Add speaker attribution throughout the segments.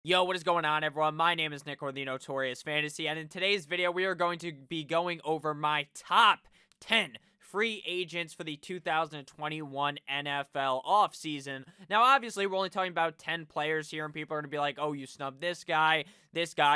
Speaker 1: Yo, what is going on, everyone? My name is Nick, or the Notorious Fantasy, and in today's video, we are going to be going over my top 10 free agents for the 2021 NFL offseason. Now, obviously, we're only talking about 10 players here, and people are going to be like, oh, you snubbed this guy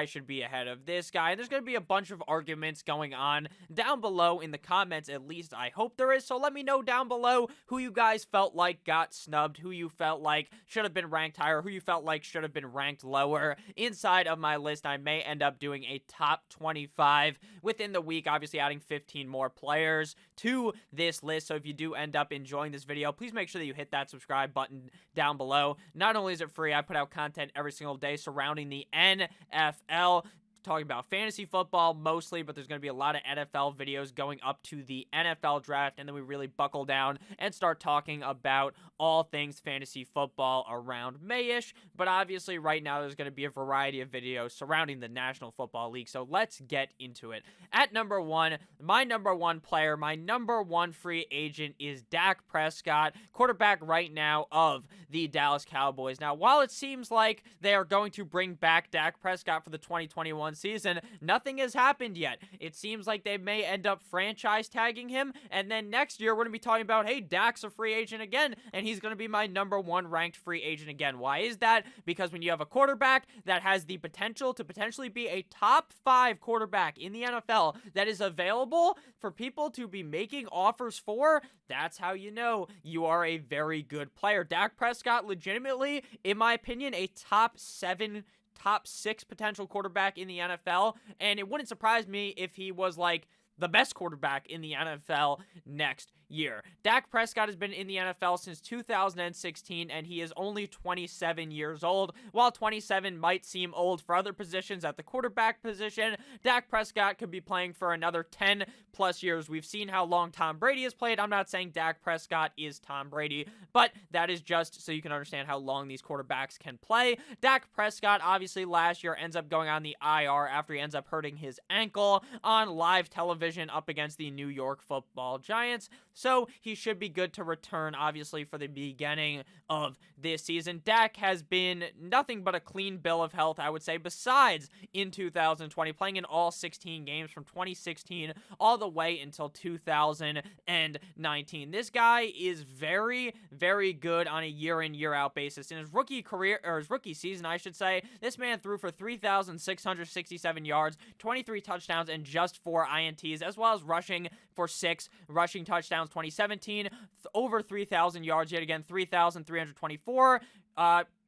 Speaker 1: should be ahead of this guy. And there's going to be a bunch of arguments going on down below in the comments, at least I hope there is. So let me know down below who you guys felt like got snubbed, who you felt like should have been ranked higher, who you felt like should have been ranked lower. Inside of my list, I may end up doing a top 25 within the week, obviously adding 15 more players to this list. So if you do end up enjoying this video, please make sure that you hit that subscribe button down below. Not only is it free, I put out content every single day surrounding the NFL, talking about fantasy football mostly, but there's going to be a lot of NFL videos going up to the NFL draft, and then we really buckle down and start talking about all things fantasy football around May-ish. But obviously right now there's going to be a variety of videos surrounding the National Football League, so let's get into it. At number one, my number one player, my number one free agent is Dak Prescott, quarterback right now of the Dallas Cowboys. Now, while it seems like they are going to bring back Dak Prescott for the 2021 season, nothing has happened yet. It seems like they may end up franchise tagging him, and then next year we're going to be talking about, hey, Dak's a free agent again, and he's going to be my number one ranked free agent again. Why is that? Because when you have a quarterback that has the potential to potentially be a top 5 quarterback in the NFL that is available for people to be making offers for, that's how you know you are a very good player. Dak Prescott, legitimately, in my opinion, a top 6 potential quarterback in the NFL, and it wouldn't surprise me if he was like the best quarterback in the NFL next year. Dak Prescott has been in the NFL since 2016, and he is only 27 years old. While 27 might seem old for other positions at the quarterback position, Dak Prescott could be playing for another 10 plus years. We've seen how long Tom Brady has played. I'm not saying Dak Prescott is Tom Brady, but that is just so you can understand how long these quarterbacks can play. Dak Prescott, obviously, last year ends up going on the IR after he ends up hurting his ankle on live television up against the New York Football Giants. So he should be good to return, obviously, for the beginning of this season. Dak has been nothing but a clean bill of health, I would say, besides in 2020, playing in all 16 games from 2016 all the way until 2019. This guy is very, very good on a year-in, year-out basis. In his rookie career, or his rookie season, I should say, this man threw for 3,667 yards, 23 touchdowns, and just 4 INTs, as well as rushing for 6 rushing touchdowns. 2017, over 3,000 yards yet again, 3,324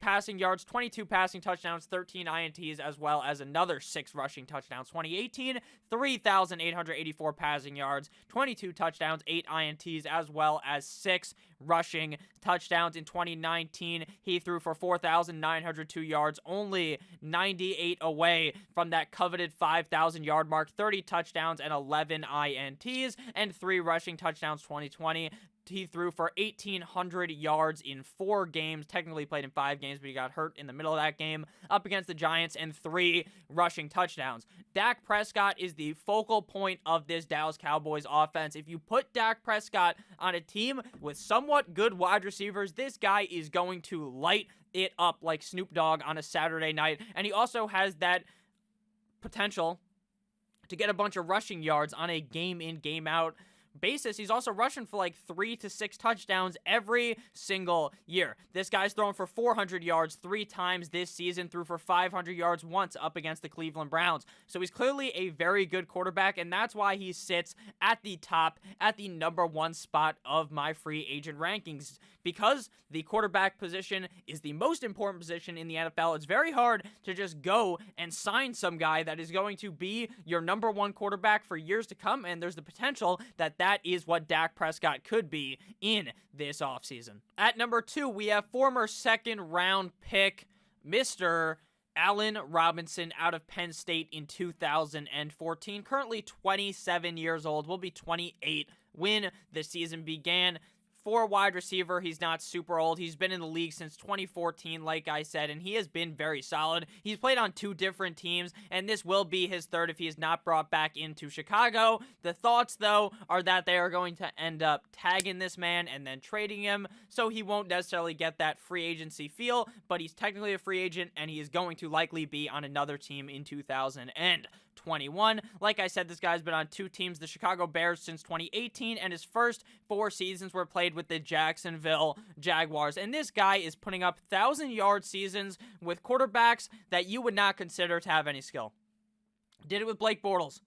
Speaker 1: passing yards, 22 passing touchdowns, 13 INTs, as well as another 6 rushing touchdowns. 2018, 3,884 passing yards, 22 touchdowns, 8 INTs, as well as 6 rushing touchdowns. In 2019, he threw for 4,902 yards, only 98 away from that coveted 5,000 yard mark, 30 touchdowns and 11 INTs, and 3 rushing touchdowns. 2020, he threw for 1,800 yards in 4 games, technically played in 5 games, but he got hurt in the middle of that game, up against the Giants, and 3 rushing touchdowns. Dak Prescott is the focal point of this Dallas Cowboys offense. If you put Dak Prescott on a team with somewhat good wide receivers, this guy is going to light it up like Snoop Dogg on a Saturday night, and he also has that potential to get a bunch of rushing yards on a game-in, game-out basis. He's also rushing for like 3 to 6 touchdowns every single year. This guy's thrown for 400 yards 3 times this season, threw for 500 yards once up against the Cleveland Browns. So he's clearly a very good quarterback, and that's why he sits at the top, at the number 1 spot of my free agent rankings. Because the quarterback position is the most important position in the NFL, it's very hard to just go and sign some guy that is going to be your number 1 quarterback for years to come, and there's the potential that is what Dak Prescott could be in this offseason. At number 2, we have former second-round pick Mr. Allen Robinson out of Penn State in 2014. Currently 27 years old, will be 28 when the season began. For a wide receiver, he's not super old. He's been in the league since 2014, like I said, and he has been very solid. He's played on 2 different teams, and this will be his third if he is not brought back into Chicago. The thoughts, though, are that they are going to end up tagging this man and then trading him, so he won't necessarily get that free agency feel, but he's technically a free agent, and he is going to likely be on another team in 2021. Like I said, this guy's been on 2 teams, the Chicago Bears, since 2018, and his first 4 seasons were played with the Jacksonville Jaguars. And this guy is putting up 1,000-yard seasons with quarterbacks that you would not consider to have any skill. Did it with Blake Bortles.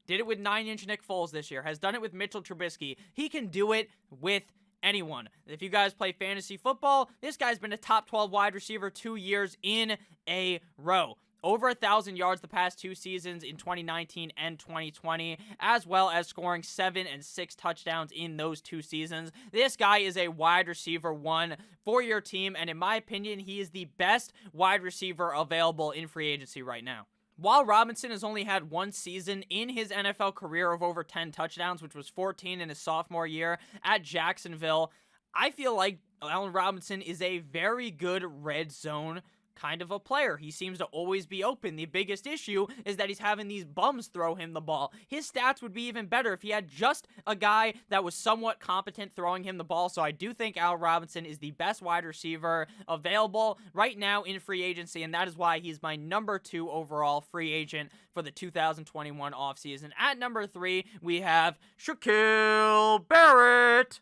Speaker 1: Did it with 9-inch Nick Foles this year. Has done it with Mitchell Trubisky. He can do it with anyone. If you guys play fantasy football, this guy's been a top 12 wide receiver 2 years in a row. Over 1,000 yards the past 2 seasons in 2019 and 2020, as well as scoring 7 and 6 touchdowns in those 2 seasons. This guy is a wide receiver 1 for your team, and in my opinion, he is the best wide receiver available in free agency right now. While Robinson has only had 1 season in his NFL career of over 10 touchdowns, which was 14 in his sophomore year at Jacksonville, I feel like Allen Robinson is a very good red zone kind of a player. He seems to always be open. The biggest issue is that he's having these bums throw him the ball. His stats would be even better if he had just a guy that was somewhat competent throwing him the ball. So I do think Allen Robinson is the best wide receiver available right now in free agency, and that is why he's my number 2 overall free agent for the 2021 offseason. At number 3, we have Shaq Barrett.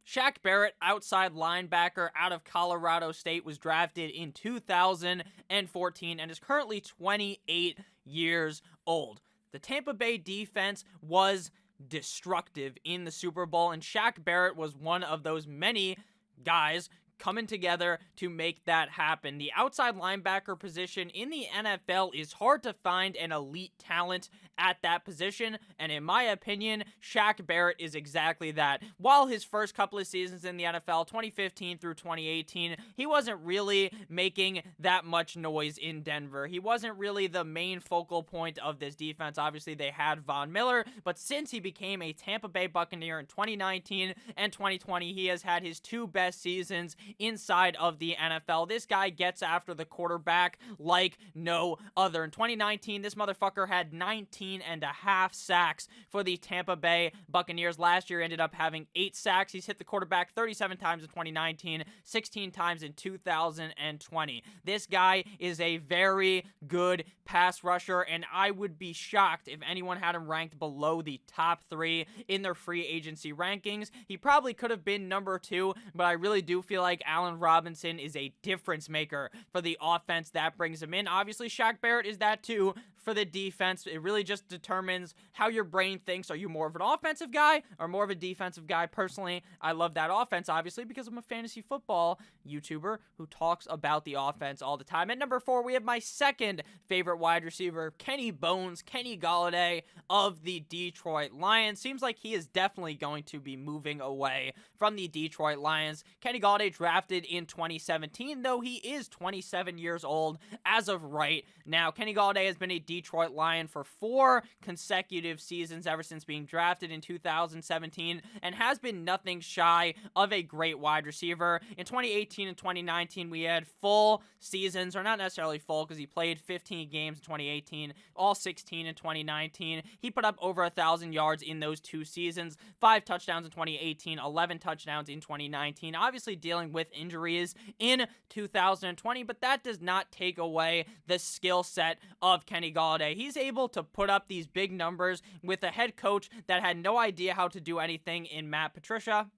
Speaker 1: Shaq Barrett, outside linebacker out of Colorado State, was drafted in 2014 and is currently 28 years old. The Tampa Bay defense was destructive in the Super Bowl, and Shaq Barrett was one of those many guys coming together to make that happen. The outside linebacker position in the NFL is hard to find an elite talent at that position, and in my opinion, Shaq Barrett is exactly that. While his first couple of seasons in the NFL, 2015 through 2018, he wasn't really making that much noise in Denver. He wasn't really the main focal point of this defense. Obviously, they had Von Miller, but since he became a Tampa Bay Buccaneer in 2019 and 2020, he has had his 2 best seasons inside of the NFL. This guy gets after the quarterback like no other. In 2019, this motherfucker had 19.5 sacks for the Tampa Bay Buccaneers. Last year, ended up having 8 sacks. He's hit the quarterback 37 times in 2019, 16 times in 2020. This guy is a very good pass rusher, and I would be shocked if anyone had him ranked below the top 3 in their free agency rankings. He probably could have been number 2, but I really do feel like Allen Robinson is a difference maker for the offense that brings him in. Obviously, Shaq Barrett is that too for the defense. It really just determines how your brain thinks. Are you more of an offensive guy or more of a defensive guy? Personally, I love that offense, obviously, because I'm a fantasy football YouTuber who talks about the offense all the time. At number 4, we have my second favorite wide receiver, Kenny Golladay of the Detroit Lions. Seems like he is definitely going to be moving away from the Detroit Lions. Kenny Golladay drafted in 2017, though he is 27 years old as of right now. Kenny Golladay has been a Detroit Lion for 4 consecutive seasons ever since being drafted in 2017 and has been nothing shy of a great wide receiver. In 2018 and 2019, we had full seasons, or not necessarily full because he played 15 games in 2018, all 16 in 2019. He put up over 1,000 yards in those 2 seasons, 5 touchdowns in 2018, 11 touchdowns in 2019. Obviously dealing with injuries in 2020, but that does not take away the skill set of Kenny Golladay. He's able to put up these big numbers with a head coach that had no idea how to do anything in Matt Patricia.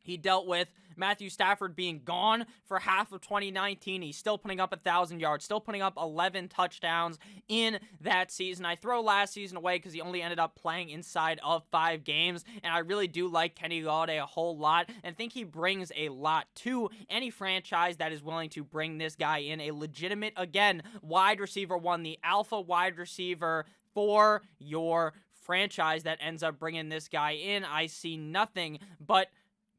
Speaker 1: He dealt with Matthew Stafford being gone for half of 2019. He's still putting up 1,000 yards, still putting up 11 touchdowns in that season. I throw last season away because he only ended up playing inside of 5 games, and I really do like Kenny Golladay a whole lot and think he brings a lot to any franchise that is willing to bring this guy in. A legitimate, again, wide receiver 1, the alpha wide receiver for your franchise that ends up bringing this guy in. I see nothing but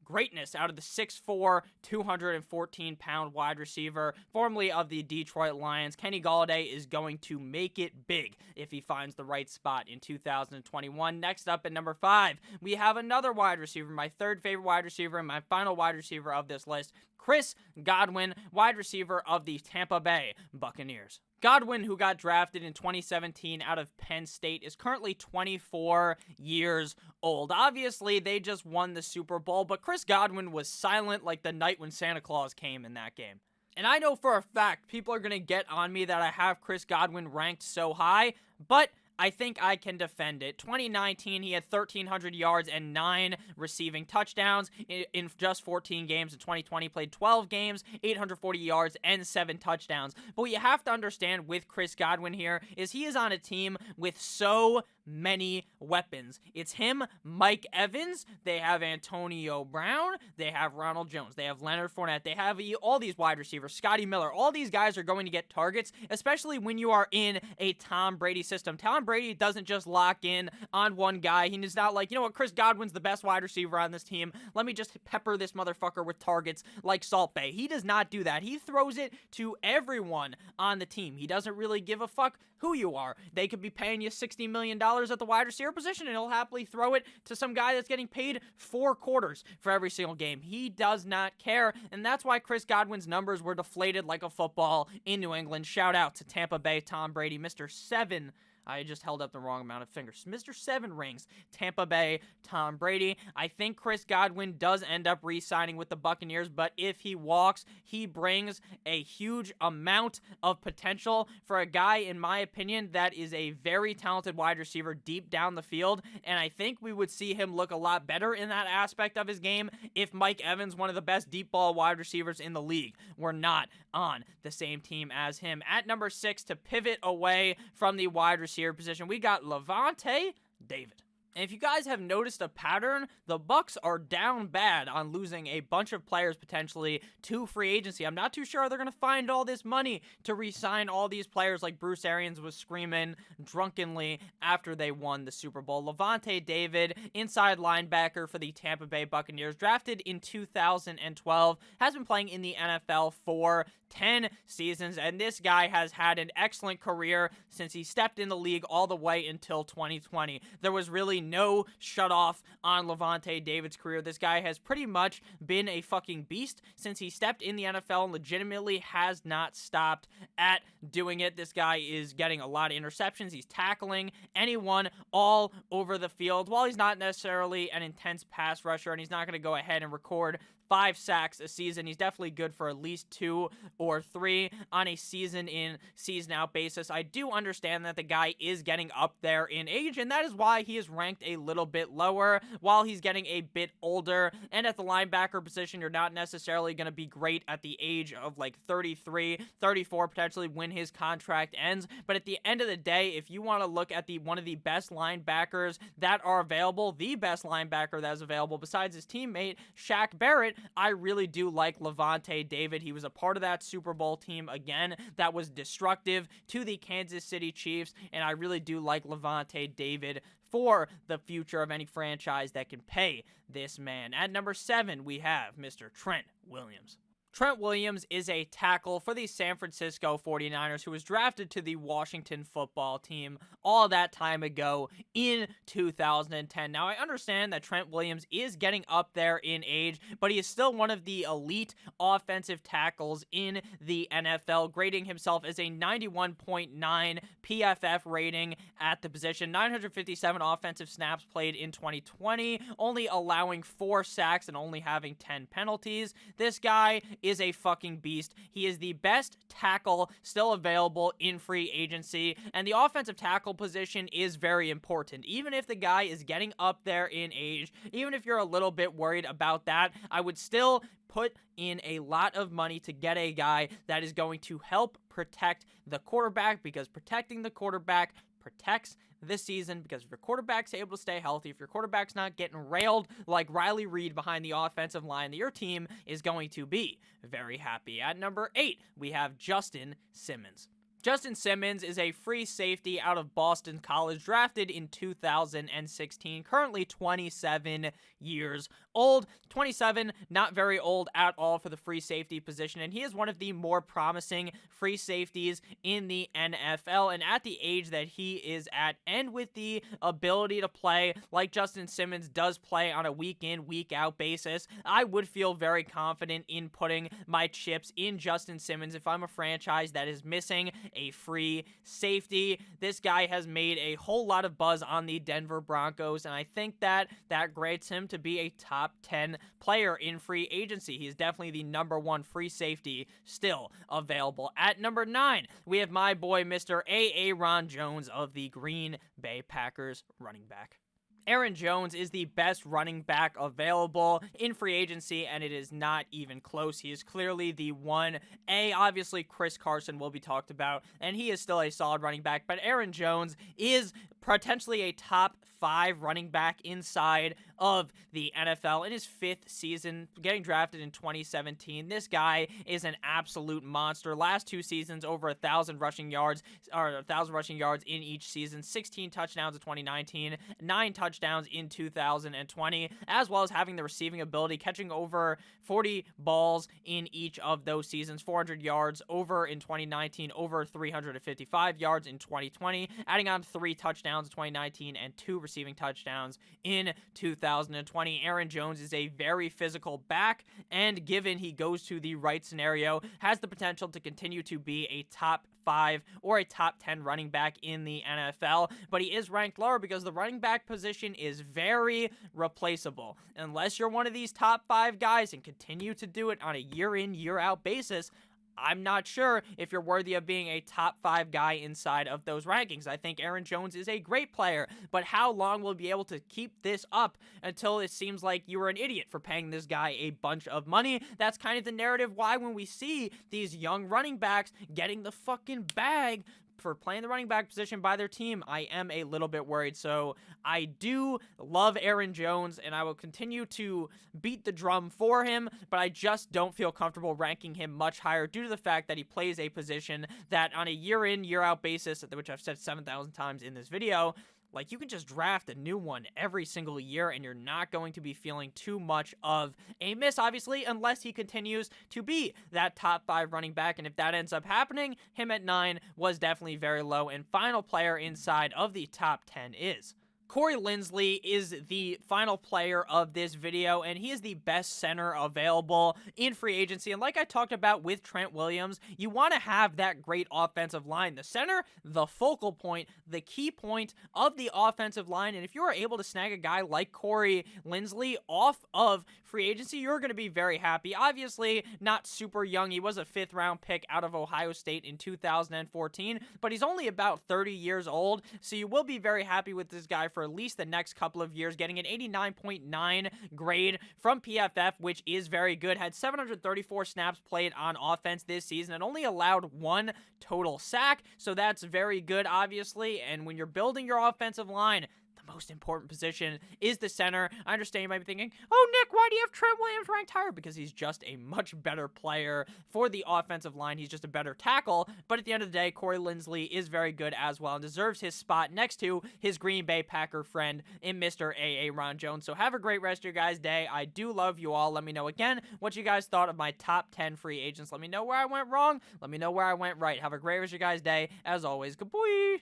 Speaker 1: greatness out of the 6'4", 214-pound wide receiver, formerly of the Detroit Lions. Kenny Golladay is going to make it big if he finds the right spot in 2021. Next up at number 5, we have another wide receiver, my third favorite wide receiver and my final wide receiver of this list, Chris Godwin, wide receiver of the Tampa Bay Buccaneers. Godwin, who got drafted in 2017 out of Penn State, is currently 24 years old. Obviously, they just won the Super Bowl, but Chris Godwin was silent like the night when Santa Claus came in that game. And I know for a fact people are going to get on me that I have Chris Godwin ranked so high, but I think I can defend it. 2019, he had 1,300 yards and 9 receiving touchdowns in just 14 games. In 2020, played 12 games, 840 yards, and 7 touchdowns. But what you have to understand with Chris Godwin here is he is on a team with so many weapons. It's him, Mike Evans, they have Antonio Brown, they have Ronald Jones, they have Leonard Fournette, they have all these wide receivers, Scotty Miller. All these guys are going to get targets, especially when you are in a Tom Brady system. Tom Brady doesn't just lock in on one guy. He is not like, you know what, Chris Godwin's the best wide receiver on this team. Let me just pepper this motherfucker with targets like Salt Bae. He does not do that. He throws it to everyone on the team. He doesn't really give a fuck who you are. They could be paying you $60 million at the wide receiver position, and he'll happily throw it to some guy that's getting paid 4 quarters for every single game. He does not care, and that's why Chris Godwin's numbers were deflated like a football in New England. Shout out to Tampa Bay Tom Brady, Mr. 7. I just held up the wrong amount of fingers. Mr. 7 rings, Tampa Bay, Tom Brady. I think Chris Godwin does end up re-signing with the Buccaneers, but if he walks, he brings a huge amount of potential for a guy, in my opinion, that is a very talented wide receiver deep down the field, and I think we would see him look a lot better in that aspect of his game if Mike Evans, one of the best deep ball wide receivers in the league, were not on the same team as him. At number 6, to pivot away from the wide receiver position, we got Lavonte David. And if you guys have noticed a pattern, the Bucs are down bad on losing a bunch of players potentially to free agency. I'm not too sure they're going to find all this money to re-sign all these players like Bruce Arians was screaming drunkenly after they won the Super Bowl. Lavonte David, inside linebacker for the Tampa Bay Buccaneers, drafted in 2012, has been playing in the NFL for 10 seasons, and this guy has had an excellent career since he stepped in the league all the way until 2020. There was really no shut off on Lavonte David's career. This guy has pretty much been a fucking beast since he stepped in the NFL and legitimately has not stopped at doing it. This guy is getting a lot of interceptions. He's tackling anyone all over the field. While he's not necessarily an intense pass rusher and he's not going to go ahead and record 5 sacks a season, he's definitely good for at least 2 or 3 on a season in, season out basis. I do understand that the guy is getting up there in age, and that is why he is ranked a little bit lower while he's getting a bit older. And at the linebacker position, you're not necessarily going to be great at the age of like 33, 34, potentially when his contract ends. But at the end of the day, if you want to look at one of the best linebackers that are available, the best linebacker that is available besides his teammate, Shaq Barrett, I really do like Lavonte David. He was a part of that Super Bowl team, again, that was destructive to the Kansas City Chiefs, and I really do like Lavonte David for the future of any franchise that can pay this man. At number 7, we have Mr. Trent Williams. Trent Williams is a tackle for the San Francisco 49ers who was drafted to the Washington football team all that time ago in 2010. Now, I understand that Trent Williams is getting up there in age, but he is still one of the elite offensive tackles in the NFL, grading himself as a 91.9 PFF rating at the position. 957 offensive snaps played in 2020, only allowing 4 sacks and only having 10 penalties. This guy is a fucking beast. He is the best tackle still available in free agency, and the offensive tackle position is very important. Even if the guy is getting up there in age, even if you're a little bit worried about that, I would still put in a lot of money to get a guy that is going to help protect the quarterback, because protecting the quarterback protects this season, because if your quarterback's able to stay healthy, if your quarterback's not getting railed like Riley Reed behind the offensive line, your team is going to be very happy. At number 8, we have Justin Simmons. Justin Simmons is a free safety out of Boston College, drafted in 2016, currently 27 years old. 27, not very old at all for the free safety position, and he is one of the more promising free safeties in the NFL, and at the age that he is at, and with the ability to play like Justin Simmons does play on a week-in, week-out basis, I would feel very confident in putting my chips in Justin Simmons if I'm a franchise that is missing a free safety. This guy has made a whole lot of buzz on the Denver Broncos, and I think that grades him to be a top 10 player in free agency. He is definitely the number one free safety still available. At number 9, we have my boy, Mr. Aaron Jones of the Green Bay Packers, running back. Aaron Jones is the best running back available in free agency, and it is not even close. He is clearly the 1A. Obviously, Chris Carson will be talked about, and he is still a solid running back, but Aaron Jones is potentially a top 5 running back inside of the NFL in his 5th season, getting drafted in 2017. This guy is an absolute monster. Last 2 seasons, over 1,000 rushing yards, or 1,000 rushing yards in each season, 16 touchdowns in 2019, 9 touchdowns in 2020, as well as having the receiving ability, catching over 40 balls in each of those seasons, 400 yards over in 2019, over 355 yards in 2020, adding on 3 touchdowns in 2019 and 2 receiving touchdowns in 2020. Aaron Jones is a very physical back, and given he goes to the right scenario, has the potential to continue to be a top 5 or a top 10 running back in the NFL, but he is ranked lower because the running back position is very replaceable. Unless you're one of these top 5 guys and continue to do it on a year in, year out basis, I'm not sure if you're worthy of being a top 5 guy inside of those rankings. I think Aaron Jones is a great player, but how long will he be able to keep this up until it seems like you were an idiot for paying this guy a bunch of money? That's kind of the narrative why when we see these young running backs getting the fucking bag for playing the running back position by their team, I am a little bit worried. So I do love Aaron Jones, and I will continue to beat the drum for him, but I just don't feel comfortable ranking him much higher due to the fact that he plays a position that on a year in, year out basis, which I've said 7,000 times in this video, like, you can just draft a new one every single year, and you're not going to be feeling too much of a miss, obviously, unless he continues to be that top 5 running back. And if that ends up happening, him at 9 was definitely very low. And final player inside of the top 10 is Corey Linsley is the final player of this video, and he is the best center available in free agency. And like I talked about with Trent Williams, you want to have that great offensive line. The center, the focal point, the key point of the offensive line. And if you are able to snag a guy like Corey Linsley off of free agency, you're going to be very happy. Obviously, not super young. He was a 5th-round pick out of Ohio State in 2014, but he's only about 30 years old, so you will be very happy with this guy for at least the next couple of years, getting an 89.9 grade from PFF, which is very good. Had 734 snaps played on offense this season and only allowed 1 total sack, so that's very good, obviously. And when you're building your offensive line, the most important position is the center. I understand you might be thinking, oh, Nick, why do you have Trent Williams ranked higher? Because he's just a much better player for the offensive line. He's just a better tackle. But at the end of the day, Corey Linsley is very good as well and deserves his spot next to his Green Bay Packer friend in Mr. Aaron Jones. So have a great rest of your guys' day. I do love you all. Let me know again what you guys thought of my top 10 free agents. Let me know where I went wrong. Let me know where I went right. Have a great rest of your guys' day. As always, good boy.